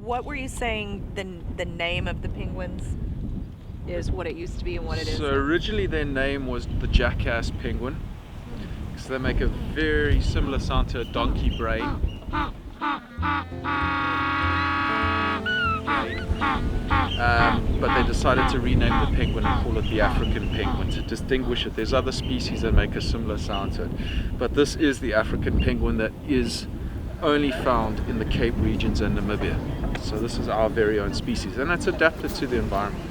What were you saying the name of the penguins is, what it used to be and what it is? So originally their name was the jackass penguin, because they make a very similar sound to a donkey bray. But they decided to rename the penguin and call it the African penguin to distinguish it. There's other species that make a similar sound to it, but this is the African penguin that is only found in the Cape regions and Namibia. So this is our very own species, and it's adapted to the environment.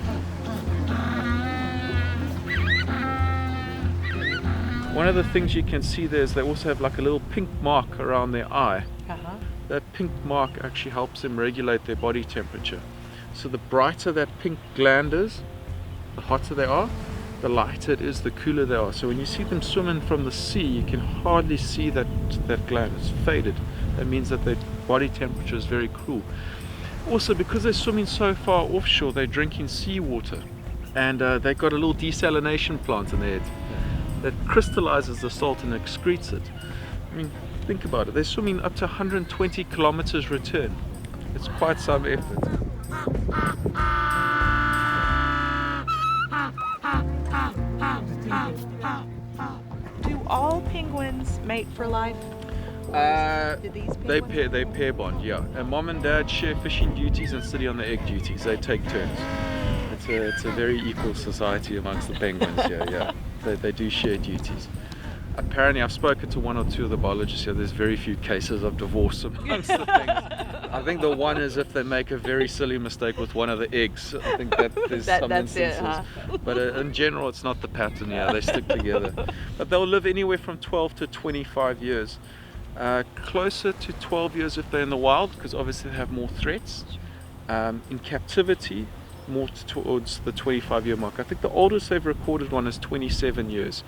One of the things you can see there is they also have like a little pink mark around their eye. That pink mark actually helps them regulate their body temperature. So the brighter that pink gland is, the hotter they are, the lighter it is, the cooler they are. So when you see them swimming from the sea, you can hardly see that gland. It's faded. That means that their body temperature is very cool. Also, because they're swimming so far offshore, they're drinking seawater, and they've got a little desalination plant in their head that crystallizes the salt and excretes it. I mean, think about it. They're swimming up to 120 kilometers return. It's quite some effort. Do all penguins mate for life? Do these They penguins? pair bond, yeah. And mom and dad share fishing duties and city on the egg duties. They take turns. It's a very equal society amongst the penguins here, yeah. They do share duties. Apparently, I've spoken to one or two of the biologists here. There's very few cases of divorce amongst the penguins. I think the one is if they make a very silly mistake with one of the eggs. I think that there's some that's instances. it, huh? But in general, it's not the pattern. Yeah, they stick together. But they'll live anywhere from 12 to 25 years. Closer to 12 years if they're in the wild, because obviously they have more threats. In captivity, more towards the 25-year mark. I think the oldest they've recorded one is 27 years.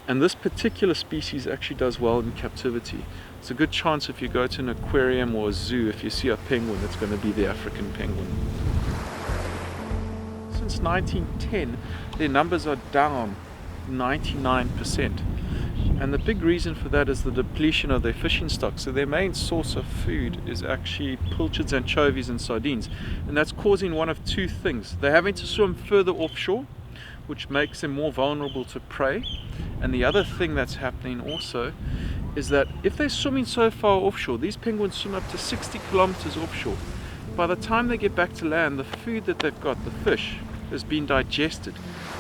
And this particular species actually does well in captivity. It's a good chance if you go to an aquarium or a zoo, if you see a penguin, it's going to be the African penguin. Since 1910, their numbers are down 99%. And the big reason for that is the depletion of their fishing stock. So their main source of food is actually pilchards, anchovies and sardines. And that's causing one of two things. They're having to swim further offshore, which makes them more vulnerable to prey. And the other thing that's happening also is that if they're swimming so far offshore, these penguins swim up to 60 kilometers offshore. By the time they get back to land, the food that they've got, the fish, has been digested.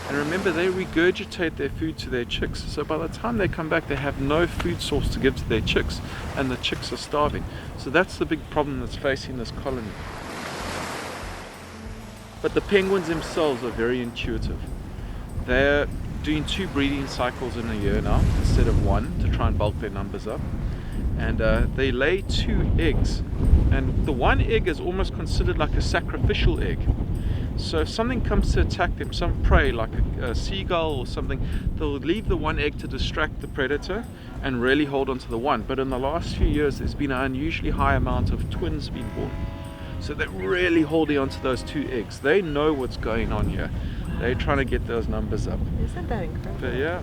And remember, they regurgitate their food to their chicks. So by the time they come back, they have no food source to give to their chicks, and the chicks are starving. So that's the big problem that's facing this colony. But the penguins themselves are very intuitive. They're doing 2 breeding cycles in a year now instead of 1 to try and bulk their numbers up. And they lay 2 eggs. And the 1 egg is almost considered like a sacrificial egg. So if something comes to attack them, some prey like a seagull or something, they'll leave the 1 egg to distract the predator and really hold on to the 1. But in the last few years, there's been an unusually high amount of twins being born. So they're really holding on to those 2 eggs. They know what's going on here. They're trying to get those numbers up. Isn't that incredible? But yeah.